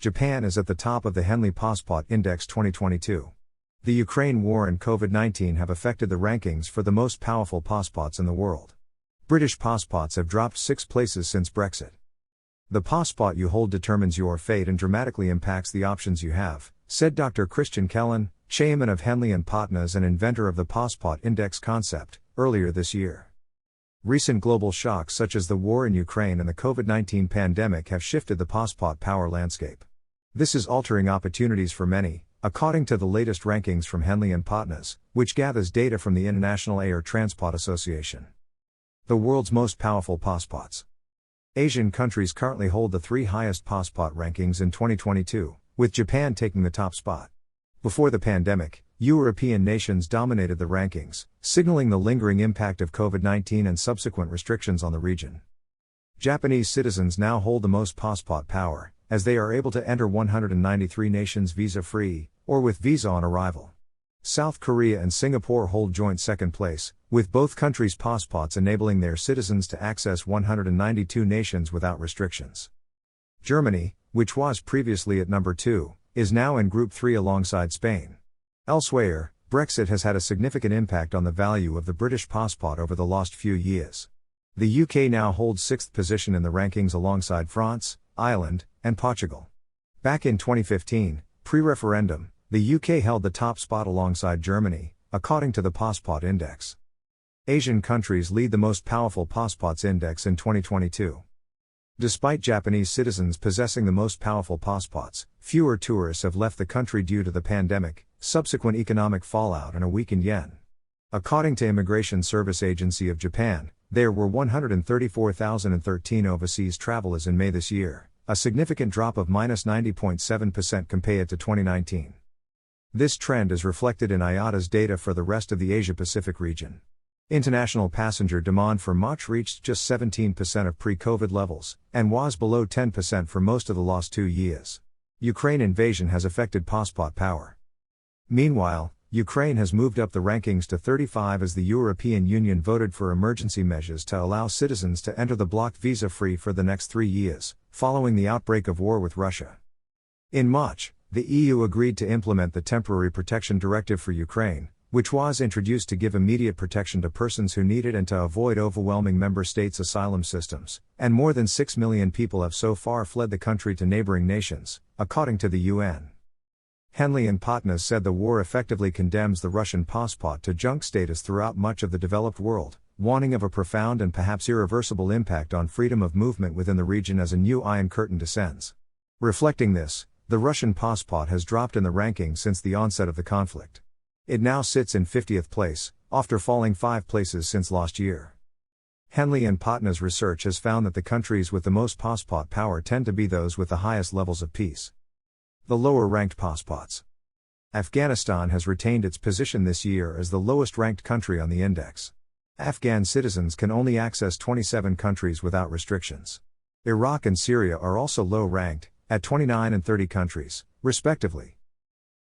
Japan is at the top of the Henley Passport Index 2022. The Ukraine war and COVID-19 have affected the rankings for the most powerful passports in the world. British passports have dropped 6 places since Brexit. The passport you hold determines your fate and dramatically impacts the options you have, said Dr. Christian Kellen, chairman of Henley Partners and inventor of the Passport Index concept, earlier this year. Recent global shocks such as the war in Ukraine and the COVID-19 pandemic have shifted the passport power landscape. This is altering opportunities for many, according to the latest rankings from Henley Partners, which gathers data from the International Air Transport Association. The world's most powerful passports. Asian countries currently hold the 3 highest passport rankings in 2022, with Japan taking the top spot. Before the pandemic, European nations dominated the rankings, signaling the lingering impact of COVID-19 and subsequent restrictions on the region. Japanese citizens now hold the most passport power, as they are able to enter 193 nations visa-free, or with visa on arrival. South Korea and Singapore hold joint second place, with both countries' passports enabling their citizens to access 192 nations without restrictions. Germany, which was previously at number 2, is now in Group 3 alongside Spain. Elsewhere, Brexit has had a significant impact on the value of the British passport over the last few years. The UK now holds 6th position in the rankings alongside France, Ireland, and Portugal. Back in 2015, pre-referendum, the UK held the top spot alongside Germany, according to the Passport Index. Asian countries lead the most powerful passports index in 2022. Despite Japanese citizens possessing the most powerful passports, fewer tourists have left the country due to the pandemic, subsequent economic fallout and a weakened yen. According to Immigration Service Agency of Japan, there were 134,013 overseas travelers in May this year, a significant drop of -90.7% compared to 2019. This trend is reflected in IATA's data for the rest of the Asia-Pacific region. International passenger demand for March reached just 17% of pre-COVID levels, and was below 10% for most of the last 2 years. Ukraine invasion has affected passport power. Meanwhile, Ukraine has moved up the rankings to 35 as the European Union voted for emergency measures to allow citizens to enter the bloc visa-free for the next 3 years, following the outbreak of war with Russia. In March, the EU agreed to implement the Temporary Protection Directive for Ukraine, which was introduced to give immediate protection to persons who need it and to avoid overwhelming member states' asylum systems, and more than 6 million people have so far fled the country to neighboring nations, according to the UN. Henley Partners said the war effectively condemns the Russian passport to junk status throughout much of the developed world, warning of a profound and perhaps irreversible impact on freedom of movement within the region as a new Iron Curtain descends. Reflecting this, the Russian passport has dropped in the rankings since the onset of the conflict. It now sits in 50th place, after falling 5 places since last year. Henley Partners research has found that the countries with the most passport power tend to be those with the highest levels of peace. The lower-ranked passports. Afghanistan has retained its position this year as the lowest-ranked country on the index. Afghan citizens can only access 27 countries without restrictions. Iraq and Syria are also low-ranked, at 29 and 30 countries, respectively.